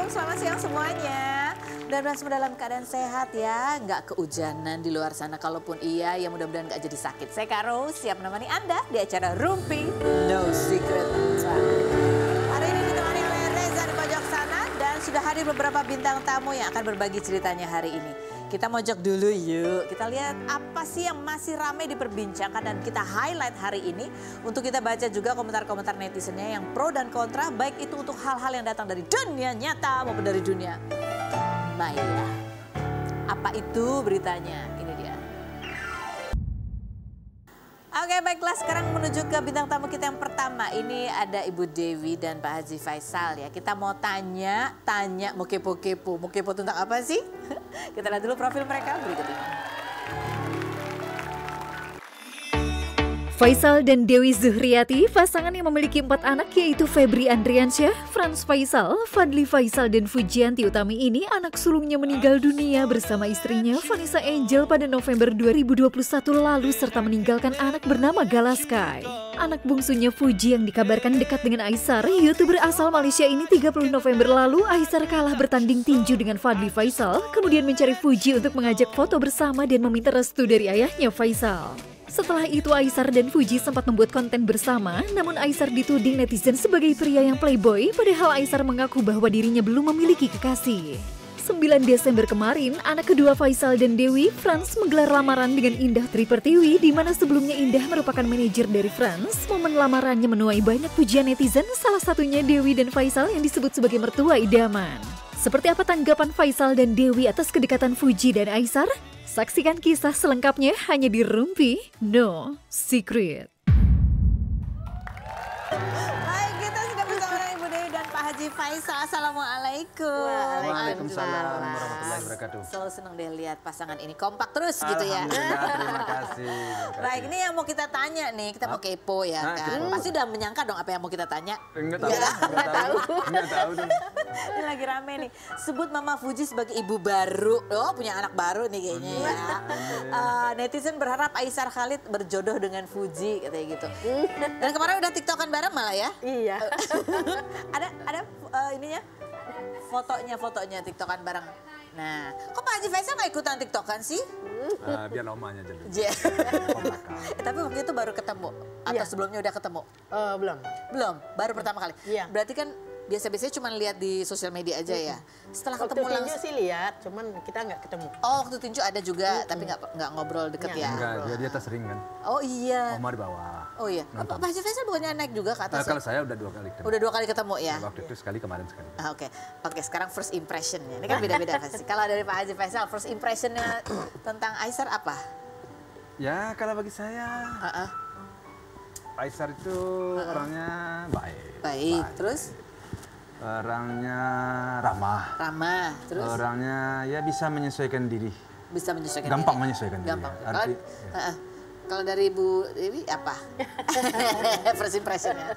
selamat siang semuanya. Dan semua dalam keadaan sehat ya, nggak kehujanan di luar sana. Kalaupun iya, ya mudah-mudahan nggak jadi sakit. Saya Karo, siap menemani Anda di acara Rumpi No Secret. Hari ini ditemani oleh Reza di pojok sana dan sudah hadir beberapa bintang tamu yang akan berbagi ceritanya hari ini. Kita mojok dulu yuk, kita lihat apa sih yang masih ramai diperbincangkan dan kita highlight hari ini. Untuk kita baca juga komentar-komentar netizennya yang pro dan kontra, baik itu untuk hal-hal yang datang dari dunia nyata maupun dari dunia maya. Apa itu beritanya? Ini dia. Oke, baiklah, sekarang menuju ke bintang tamu kita yang pertama. Ini ada Ibu Dewi dan Pak Haji Faisal ya. Kita mau tanya, mau kepo-kepo. Mau kepo tentang apa sih? Kita lihat dulu profil mereka berikut ini. Faisal dan Dewi Zuhriati, pasangan yang memiliki 4 anak yaitu Febri Andriansyah, Frans Faisal, Fadli Faisal, dan Fujianti Utami ini anak sulungnya meninggal dunia bersama istrinya Vanessa Angel pada November 2021 lalu serta meninggalkan anak bernama Galaskai. Anak bungsunya Fuji yang dikabarkan dekat dengan Aisar, YouTuber asal Malaysia ini 30 November lalu Aisar kalah bertanding tinju dengan Fadli Faisal, kemudian mencari Fuji untuk mengajak foto bersama dan meminta restu dari ayahnya Faisal. Setelah itu Aisar dan Fuji sempat membuat konten bersama, namun Aisar dituding netizen sebagai pria yang playboy, padahal Aisar mengaku bahwa dirinya belum memiliki kekasih. 9 Desember kemarin, anak kedua Faisal dan Dewi, Frans, menggelar lamaran dengan Indah Tripertiwi, di mana sebelumnya Indah merupakan manajer dari Frans. Momen lamarannya menuai banyak pujian netizen, salah satunya Dewi dan Faisal yang disebut sebagai mertua idaman. Seperti apa tanggapan Faisal dan Dewi atas kedekatan Fuji dan Aisar? Saksikan kisah selengkapnya hanya di Rumpi No Secret. Baik, kita sudah bersama dengan Ibu Dewi dan Pak Haji Faisal. Assalamualaikum. Waalaikumsalam warahmatullahi wabarakatuh. Selalu senang deh lihat pasangan ini kompak terus gitu ya. Alhamdulillah, terima kasih. Baik, ini yang mau kita tanya nih, kita mau kepo ya kan. kepo. Pasti udah menyangka dong apa yang mau kita tanya. Enggak tahu. Enggak tahu dong. Ini lagi rame nih. Sebut Mama Fuji sebagai ibu baru. Oh, punya anak baru nih kayaknya ya. Netizen berharap Aisar Khalid berjodoh dengan Fuji katanya gitu. Dan kemarin udah TikTokan bareng malah ya. Iya. ada ininya fotonya TikTokan bareng. Nah, kok Pak Haji Faisal nggak ikutan TikTokan sih? Biar omanya jadi. Tapi waktu itu baru ketemu atau Iya. sebelumnya udah ketemu? Belum. Belum, baru pertama kali. Iya. Berarti kan biasa-biasanya cuma lihat di sosial media aja ya. Setelah Waktu ketemu tinju langsung. sih lihat, cuman kita nggak ketemu. Oh, waktu tinju ada juga, tapi nggak ngobrol deket ya. Enggak, dia atas ring kan. Oh iya. Oma di bawah. Oh iya. Nonton. Pak Haji Faisal bukannya naik juga ke atas? Kalau saya udah 2 kali ketemu. Udah 2 kali ketemu ya. Waktu itu sekali, kemarin sekali. Oke, sekarang first impressionnya. Ini kan beda-beda pasti. Kalau dari Pak Haji Faisal, first impressionnya tentang Aisar apa? Ya kalau bagi saya, Aisar itu orangnya baik. Baik. Terus? Orangnya ramah. Ramah. Terus? Orangnya ya bisa menyesuaikan diri. Bisa menyesuaikan Gampang diri. menyesuaikan diri. Gampang. Arti, Kalau dari Bu Dewi apa? First impressionnya.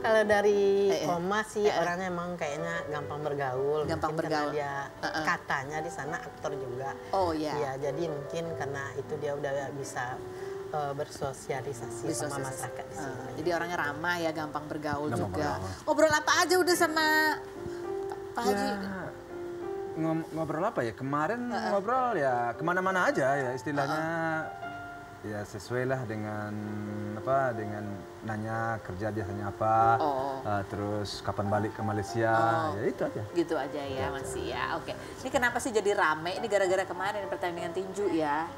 Kalau dari Oma sih orangnya emang kayaknya gampang bergaul. Gampang Mungkin bergaul. Karena dia katanya di sana aktor juga. Oh iya. Iya, jadi mungkin karena itu dia udah bisa bersosialisasi sama masyarakat di sini. Jadi orangnya ramah ya, gampang bergaul Gampang juga. bergaul. Ngobrol apa aja udah sama Pak Haji? ya, ngobrol apa ya? Kemarin ngobrol ya kemana-mana aja ya istilahnya. Ya sesuai lah dengan nanya kerja biasanya apa, terus kapan balik ke Malaysia, ya itu aja. Gitu aja ya masih ya, oke. Ini kenapa sih jadi rame? Ini gara-gara kemarin pertandingan tinju ya.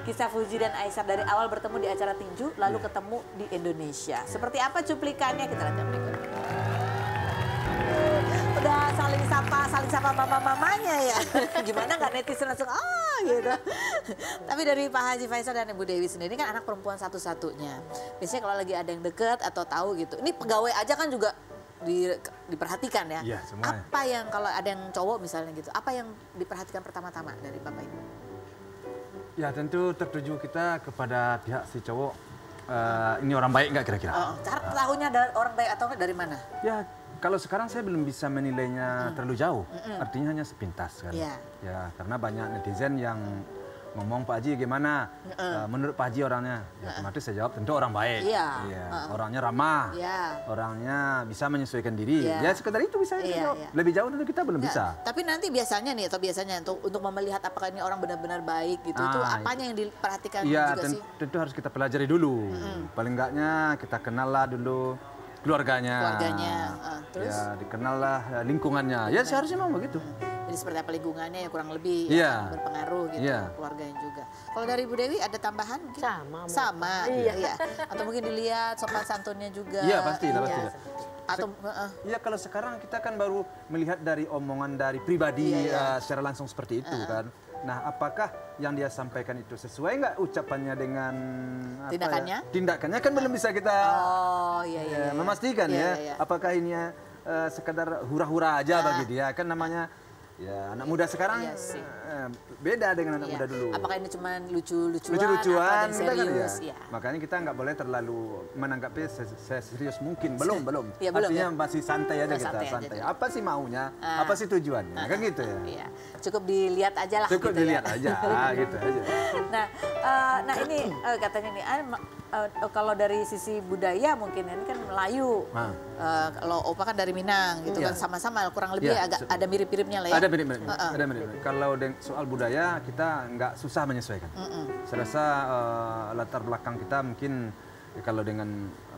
Kisah Fuji dan Aisar dari awal bertemu di acara tinju, lalu ketemu di Indonesia. Seperti apa cuplikannya? Kita lihat yang berikut. Udah saling sapa mama-mamanya ya. Gimana nggak netizen langsung gitu. Tapi dari Pak Haji Faisal dan Ibu Dewi sendiri kan anak perempuan satu-satunya. Biasanya kalau lagi ada yang deket atau tahu gitu. Ini pegawai aja kan juga diperhatikan ya. Iya, semuanya. Apa yang kalau ada yang cowok misalnya gitu, apa yang diperhatikan pertama-tama dari Bapak Ibu? Ya tentu tertuju kita kepada pihak si cowok, ini orang baik nggak kira-kira? Cara tahunya orang baik atau enggak dari mana? Ya kalau sekarang saya belum bisa menilainya terlalu jauh, artinya hanya sepintas kan. Iya. Ya karena banyak netizen yang ngomong Pak Haji gimana? Menurut Pak Haji orangnya, ya otomatis saya jawab tentu orang baik. Iya. Orangnya ramah, orangnya bisa menyesuaikan diri. Ya sekedar itu bisa saya jawab. Lebih jauh tentu kita belum bisa. Tapi nanti biasanya untuk melihat apakah ini orang benar-benar baik gitu, itu apanya yang diperhatikan juga sih? Tentu harus kita pelajari dulu. Paling enggaknya kita kenal lah dulu keluarganya. Terus? Ya dikenal lah lingkungannya. Ya seharusnya memang begitu. Jadi seperti apa lingkungannya ya kurang lebih berpengaruh gitu, keluarganya juga. Kalau dari Bu Dewi ada tambahan mungkin? Sama. Iya. Atau mungkin dilihat sopan santunnya juga. Iya pasti. Atau ya kalau sekarang kita kan baru melihat dari omongan dari pribadi secara langsung seperti itu kan. Nah, apakah yang dia sampaikan itu sesuai nggak ucapannya dengan tindakannya? Tindakannya kan belum bisa kita memastikan Iya. Apakah ini sekadar hura-hura aja bagi dia, kan namanya ya anak muda sekarang beda dengan anak muda dulu. Apakah ini cuma lucu-lucuan atau serius? Kan, makanya kita nggak boleh terlalu menanggapi serius mungkin. Belum. Belum, Artinya masih santai aja kita. Santai. Apa sih maunya? Apa sih tujuannya? Kan gitu ya. Iya. Cukup dilihat aja lah. Cukup gitu dilihat aja, gitu aja. Nah ini katanya nih, kalau dari sisi budaya mungkin ini kan Melayu. Kalau Opa kan dari Minang gitu kan, sama-sama kurang lebih agak ada mirip-miripnya lah ya. Ada mirip-mirip. Kalau soal budaya kita nggak susah menyesuaikan. Saya rasa latar belakang kita mungkin kalau dengan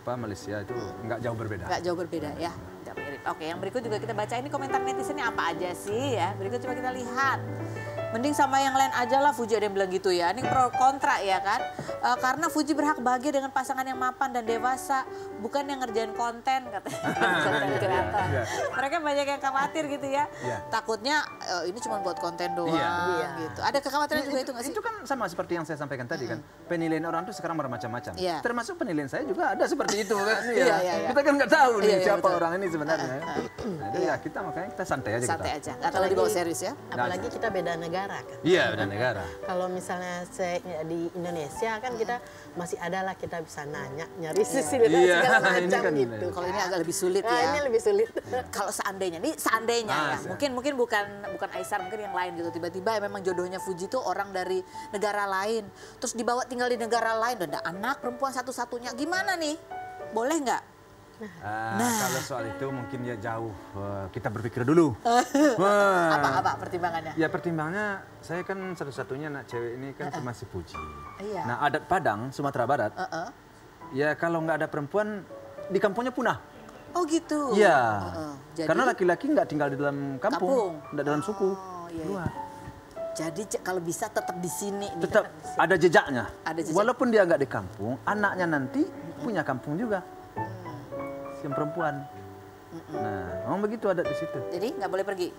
Malaysia itu nggak jauh berbeda. Nggak jauh berbeda ya, nggak mirip. Oke, yang berikut juga kita baca ini komentar netizennya apa aja sih ya. Berikut coba kita lihat. Mending sama yang lain aja lah, Fuji ada yang bilang gitu ya. Ini pro kontra ya kan. Karena Fuji berhak bahagia dengan pasangan yang mapan dan dewasa, bukan yang ngerjain konten katanya. Konten kreator. Mereka banyak yang khawatir gitu ya. Takutnya ini cuma buat konten doang gitu. Ada kekhawatiran juga itu nggak sih? Itu kan sama seperti yang saya sampaikan tadi kan. Penilaian orang tuh sekarang bermacam-macam. Termasuk penilaian saya juga ada seperti itu kan. Kita kan nggak tahu nih siapa orang ini sebenarnya. Jadi ya makanya kita santai aja. Santai aja. Nggak terlalu dibawa serius ya. Apalagi kita beda negara kan. Iya, beda negara. Kalau misalnya di Indonesia kan kita masih ada lah, kita bisa nanya, nyari sisi segala macam gitu. Kalau ini agak lebih sulit ya. Ini lebih sulit. Kalau seandainya ya, mungkin bukan Aisar, mungkin yang lain gitu. Tiba-tiba memang jodohnya Fuji tuh orang dari negara lain, terus dibawa tinggal di negara lain, dan ada anak perempuan satu-satunya, gimana nih? Boleh nggak? Kalau soal itu mungkin ya jauh, kita berpikir dulu. Apa pertimbangannya? Ya pertimbangannya, saya kan satu-satunya anak cewek ini kan cuma si Fuji. Nah adat Padang, Sumatera Barat, ya kalau nggak ada perempuan di kampungnya punah. Oh gitu? Iya, karena laki-laki nggak tinggal di dalam kampung, nggak dalam suku. Luar. Jadi kalau bisa tetap di sini. Tetap ada jejaknya. Walaupun dia nggak di kampung, anaknya nanti punya kampung juga. Yang perempuan. Nah, memang begitu adat di situ. Jadi nggak boleh pergi?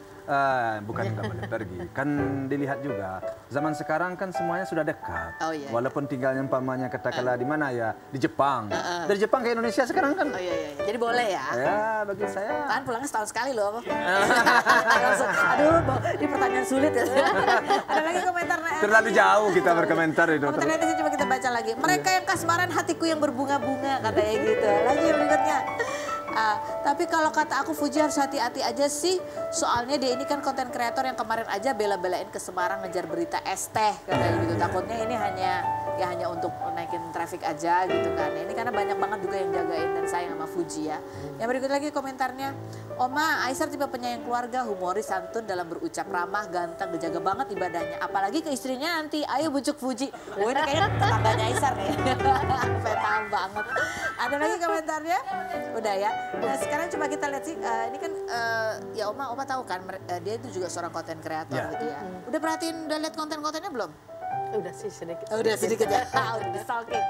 Bukan nggak boleh pergi. Kan dilihat juga, zaman sekarang kan semuanya sudah dekat. Walaupun tinggalnya umpamanya katakanlah di mana ya, di Jepang. Dari Jepang ke Indonesia sekarang kan. Jadi boleh ya? Ya, bagi saya. Kan pulangnya setahun sekali loh. Aduh, ini pertanyaan sulit ya. Ada lagi komentar. Terlalu jauh kita berkomentar itu. Komentar netizen coba kita baca lagi. Mereka yang kasmaran, hatiku yang berbunga-bunga, katanya gitu. Lagi yang berikutnya. Tapi kalau kata aku Fuji harus hati-hati aja sih, soalnya dia ini kan konten kreator yang kemarin aja bela-belain ke Semarang ngejar berita es teh katanya gitu. Takutnya ini hanya untuk naikin traffic aja gitu kan. Ini karena banyak banget juga yang jagain dan sayang sama Fuji ya. Yang berikut lagi komentarnya, Oma, Aisar tipe penyayang keluarga, humoris, santun dalam berucap, ramah, ganteng, dijaga banget ibadahnya. Apalagi ke istrinya nanti, ayo bujuk Fuji. Ini kayaknya tetangganya Aisar nih. Paham banget. Ada lagi komentarnya? Udah ya. Nah sekarang coba kita lihat sih, ini kan ya Oma tahu kan dia itu juga seorang konten kreator gitu ya. Udah lihat konten-kontennya belum? Udah sih sedikit. Udah sedikit ya, udah di stalking.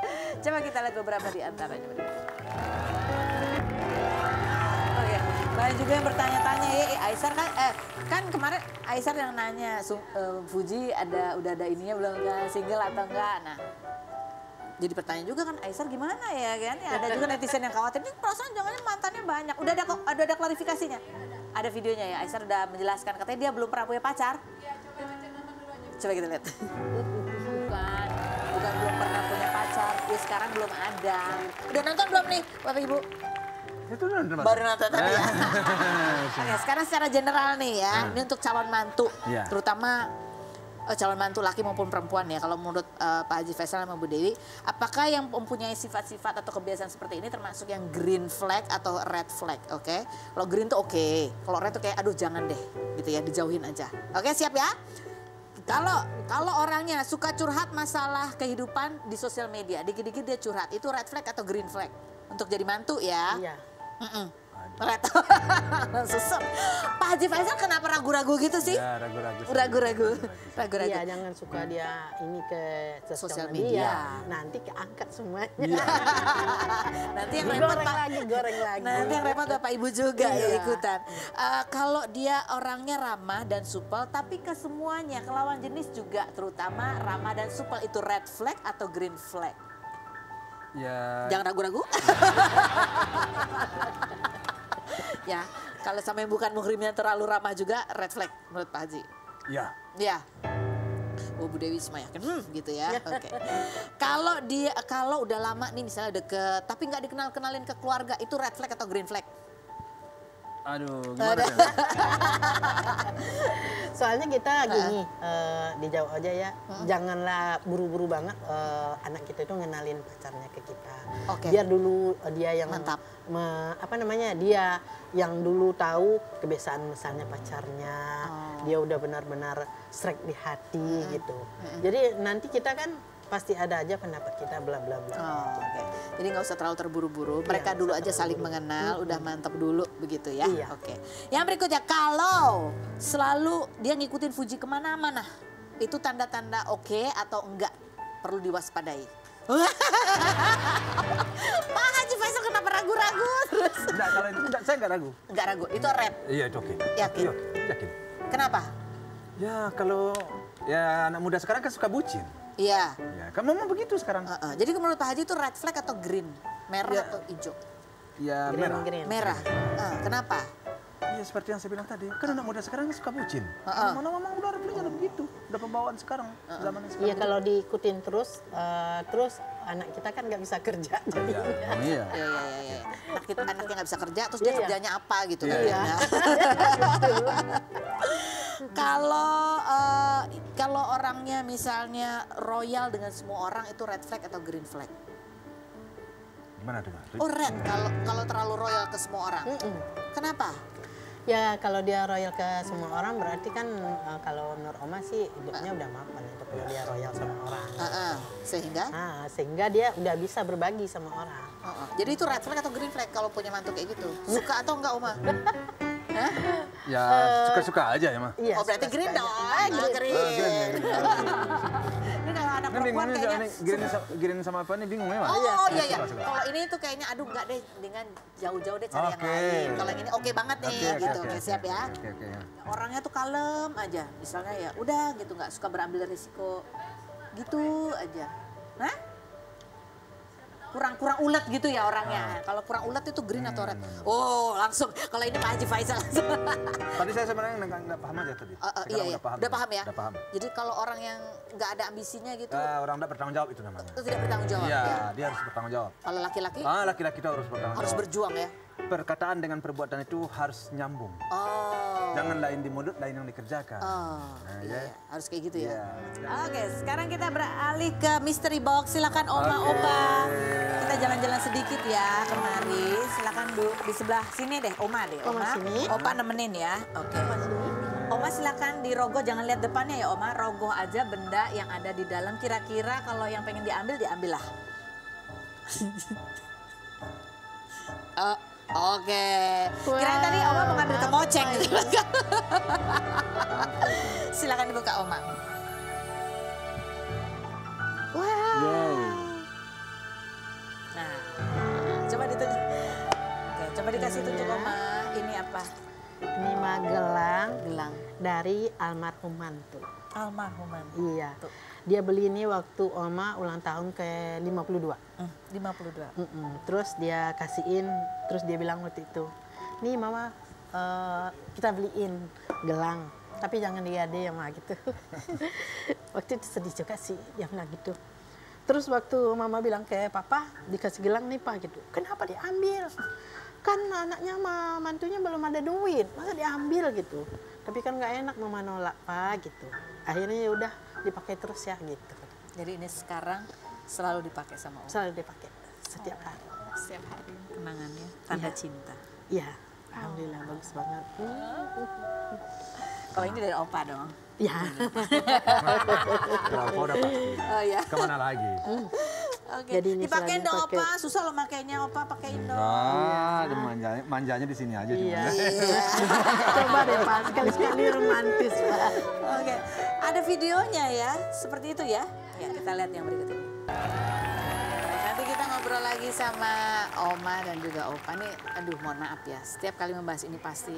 Coba kita lihat beberapa di antaranya. Oke, banyak juga yang bertanya-tanya ya, Aisar kan kemarin Aisar yang nanya Fuji udah ada ininya belum kan, single atau enggak? Nah, jadi pertanyaan juga kan Aisar gimana ya kan? Ya, ada juga netizen yang khawatir, ini perasaan jangan mantannya banyak. Udah ada klarifikasinya? Ada videonya ya, Aisar udah menjelaskan, katanya dia belum pernah punya pacar. Coba kita lihat. Bukan belum pernah punya pacar, ya sekarang belum ada. Udah nonton belum nih Bapak Ibu? Itu nonton. Baru nonton tadi ya. Oke, sekarang secara general nih ya, ini untuk calon mantu, terutama calon mantu laki maupun perempuan ya, kalau menurut Pak Haji Faisal sama Bu Dewi, apakah yang mempunyai sifat-sifat atau kebiasaan seperti ini termasuk yang green flag atau red flag, oke? Kalau green tuh oke, kalau red tuh kayak aduh jangan deh, gitu ya, dijauhin aja. Oke, siap ya? Kalau orangnya suka curhat masalah kehidupan di sosial media, dikit-dikit dia curhat, itu red flag atau green flag? Untuk jadi mantu ya? Iya. Red. Susah. Pak Haji Faisal kenapa ragu-ragu gitu sih? Ya, Ragu-ragu. Iya, jangan suka dia ini ke sosial media. Nanti keangkat semuanya. Nanti yang repot goreng lagi. Nanti yang repot Bapak Ibu juga ya ikutan. Kalau dia orangnya ramah dan supel, tapi ke semuanya, ke lawan jenis juga, terutama ramah dan supel, itu red flag atau green flag? Ya. Jangan ragu-ragu. Ya, kalau sampai bukan muhrimnya terlalu ramah juga red flag menurut Pak Haji. Ya. Ya. Oh, Bu Dewi semua yakin, gitu ya. Oke. Kalau udah lama nih misalnya deket, tapi nggak dikenalin ke keluarga, itu red flag atau green flag? Aduh, gimana ya? Soalnya kita gini, dijawab aja ya, janganlah buru-buru banget anak kita itu ngenalin pacarnya ke kita. Biar dulu dia yang mantap. Dia yang dulu tahu kebiasaan misalnya pacarnya, dia udah benar-benar strike di hati gitu. Jadi nanti kita kan pasti ada aja pendapat kita bla bla bla. Jadi nggak usah terlalu terburu-buru. Mereka dulu aja saling mengenal, udah mantap dulu begitu ya. Iya. Oke. Yang berikutnya, kalau selalu dia ngikutin Fuji kemana-mana, itu tanda-tanda oke atau enggak perlu diwaspadai? Pak Haji Faisal kenapa ragu-ragu terus? Enggak, kalau itu enggak, saya enggak ragu. Enggak ragu, itu red. Iya, itu oke. Yakin? Iya, yakin. Kenapa? Ya, kalau ya anak muda sekarang kan suka bucin. Iya. Ya, kan memang begitu sekarang. Jadi menurut Pak Haji itu red flag atau green? Merah atau hijau? Ya, merah. Merah. Kenapa? Iya, seperti yang saya bilang tadi. Kan anak muda sekarang suka bucin. Mana-mana udah belajar begitu. Udah pembawaan sekarang, zaman sekarang. Iya, kalau diikutin terus anak kita kan nggak bisa kerja. Iya. Anaknya nggak bisa kerja, terus dia kerjanya apa gitu kan? Iya. Kalau orangnya misalnya royal dengan semua orang, itu red flag atau green flag? Gimana tuh? Oh, red kalau terlalu royal ke semua orang. Kenapa? Ya kalau dia royal ke semua orang berarti kan kalau menurut Oma sih hidupnya udah mapan itu kalau dia royal sama orang. Sehingga dia udah bisa berbagi sama orang. Jadi itu red flag atau green flag kalau punya mantu kayak gitu? Suka atau enggak, Oma? Ya suka-suka aja ya, Ma. Iya, berarti green dong. Green. Ini kalau anak perempuan kayaknya green sama apa nih bingung ya, Ma? Iya. Kalau ini tuh kayaknya aduh enggak deh, dengan jauh-jauh deh cari yang lain. Kalau yang ini oke banget nih gitu. Oke, siap ya. Orangnya tuh kalem aja. Misalnya ya udah gitu, nggak suka berambil risiko. Gitu aja. Nah? Kurang ulet gitu ya orangnya. Kalau kurang ulet itu green atau red? Oh, langsung. Kalau ini Pak Haji Faisal langsung. Tadi saya sebenarnya nggak paham aja tadi. Iya. Udah paham ya? Udah paham. Jadi kalau orang yang nggak ada ambisinya gitu. Orang tidak bertanggung jawab itu namanya. Itu tidak bertanggung jawab. Iya, dia harus bertanggung jawab. Kalau laki-laki? Laki-laki itu harus bertanggung jawab. Harus berjuang ya? Perkataan dengan perbuatan itu harus nyambung. Jangan lain di mulut, lain yang dikerjakan. Harus kayak gitu ya. Oke, sekarang kita beralih ke mystery box. Silakan Oma. Kita jalan-jalan sedikit ya kemari. Silakan di sebelah sini deh, Oma deh. Opa nemenin ya. Oke. Oma silakan dirogoh, jangan lihat depannya ya Oma. Rogoh aja benda yang ada di dalam. Kira-kira kalau yang pengen diambil lah. Oke. Kirain tadi Oma mau ngambil kemoceng gitu. Silakan dibuka Oma. Wow. Nah, coba ditunjuk. Oke, coba dikasih tunjuk Oma. Ini apa? Ini mah gelang dari almarhum mantu. Almarhum mantu. Iya. Dia beli ini waktu Oma ulang tahun ke 52. 52. Terus dia kasihin, terus dia bilang waktu itu, nih Mama kita beliin gelang, tapi jangan diade ya Ma gitu. Waktu itu sedih juga sih, dia bilang gitu. Terus waktu Mama bilang ke Papa, dikasih gelang nih Pak gitu, kenapa diambil? Kan anaknya sama mantunya belum ada duit, masa diambil gitu. Tapi kan nggak enak Mama nolak Pak gitu. akhirnya ya udah dipakai terus ya gitu. Jadi ini sekarang selalu dipakai sama Oma? Selalu dipakai, setiap hari. Setiap hari, kenangannya, tanda cinta? Iya, alhamdulillah bagus banget. Kalau ini dari Opa dong? Iya. Kalau Opa udah pasti. Oh ya. Kemana lagi? Oke, Jadi ini dipakein dong selalu Opa, susah lo makainya Opa, pakein dong. Manjanya di sini aja. Iya. Coba deh Pak, sekali-sekali romantis Pak. Oke, ada videonya ya, seperti itu ya. Ya, kita lihat yang berikut ini. Baik, nanti kita ngobrol lagi sama Oma dan juga Opa. Nih, aduh mohon maaf ya, setiap kali membahas ini pasti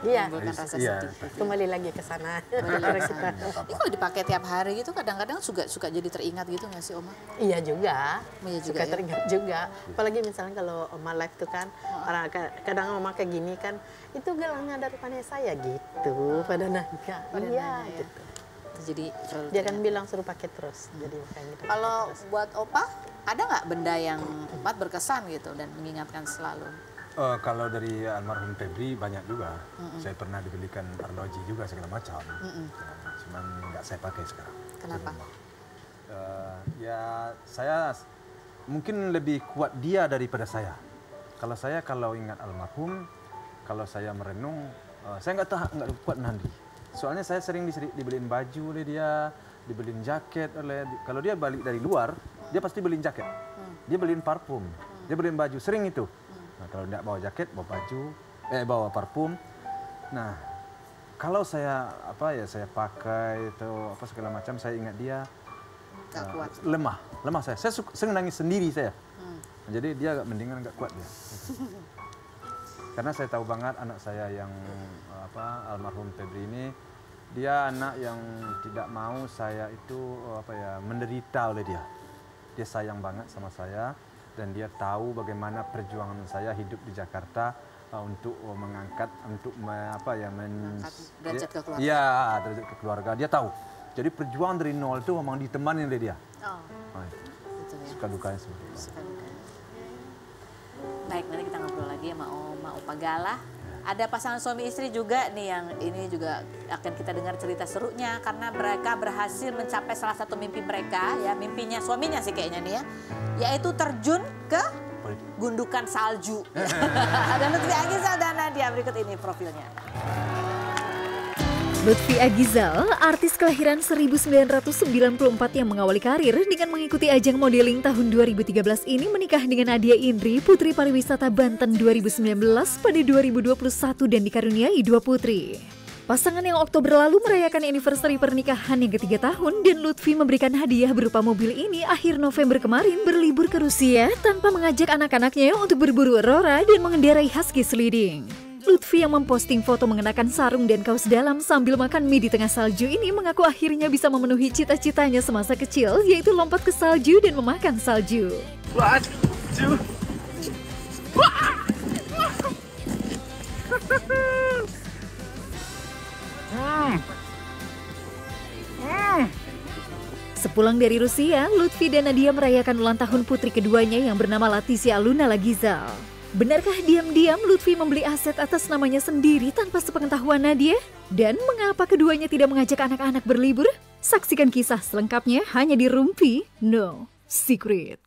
menimbulkan rasa sedih. Kembali lagi ke sana. Ini kalau dipakai tiap hari gitu kadang-kadang suka jadi teringat gitu nggak sih Oma? Iya juga, Iya juga suka ya? teringat juga. Apalagi misalnya kalau Oma live tuh kan, orang kadang Oma kayak gini kan, itu gelangnya dari Vanessa ya gitu, pada nanya. Pada Iya nanya ya. gitu. Jadi Dia kan bilang suruh pakai terus, jadi makanya gitu. kalau buat Opa, ada nggak benda yang berkesan gitu dan mengingatkan selalu? Kalau dari almarhum Febri banyak juga. Saya pernah dibelikan arloji juga segala macam. Cuman nggak saya pakai sekarang. Kenapa? Ya saya mungkin lebih kuat dia daripada saya. Kalau ingat almarhum, kalau saya merenung, saya nggak kuat nahan diri. Soalnya saya sering dibeliin baju oleh dia, dibeliin jaket kalau dia balik dari luar, dia pasti beliin jaket. Dia beliin parfum, dia beliin baju, sering itu. Nah, kalau tidak bawa jaket, bawa baju, bawa parfum. Nah, kalau saya saya pakai itu segala macam, saya ingat dia Kuat. lemah saya. Saya sering nangis sendiri saya. Nah, jadi dia mendingan nggak kuat dia. Karena saya tahu banget anak saya yang almarhum Febri ini, dia anak yang tidak mau saya itu menderita oleh dia. Dia sayang banget sama saya dan dia tahu bagaimana perjuangan saya hidup di Jakarta untuk mengangkat derajat ke keluarga. Iya, derajat ke keluarga. Dia tahu. Jadi perjuangan dari nol itu memang ditemani oleh dia. Nah, Gitu ya. suka dukanya seperti itu. Baik, nanti kita ngobrol lagi sama Oma Opa Galah. Ada pasangan suami istri juga nih yang ini juga akan kita dengar cerita serunya karena mereka berhasil mencapai salah satu mimpi mereka ya, mimpinya suaminya sih kayaknya nih ya, yaitu terjun ke gundukan salju. Ada Lutfi Agizal dan Nadia, berikut ini profilnya. Lutfi Agizal, artis kelahiran 1994 yang mengawali karir dengan mengikuti ajang modeling tahun 2013 ini menikah dengan Nadia Indri, Putri Pariwisata Banten 2019 pada 2021 dan dikaruniai 2 putri. Pasangan yang Oktober lalu merayakan anniversary pernikahan yang ke-3 tahun dan Lutfi memberikan hadiah berupa mobil ini akhir November kemarin berlibur ke Rusia tanpa mengajak anak-anaknya untuk berburu Aurora dan mengendarai husky sliding. Lutfi yang memposting foto mengenakan sarung dan kaos dalam sambil makan mie di tengah salju ini mengaku akhirnya bisa memenuhi cita-citanya semasa kecil, yaitu lompat ke salju dan memakan salju. Sepulang dari Rusia, Lutfi dan Nadia merayakan ulang tahun putri keduanya yang bernama Laticia Luna Lagizal. Benarkah diam-diam Lutfi membeli aset atas namanya sendiri tanpa sepengetahuan Nadia? Dan mengapa keduanya tidak mengajak anak-anak berlibur? Saksikan kisah selengkapnya hanya di Rumpi No Secret.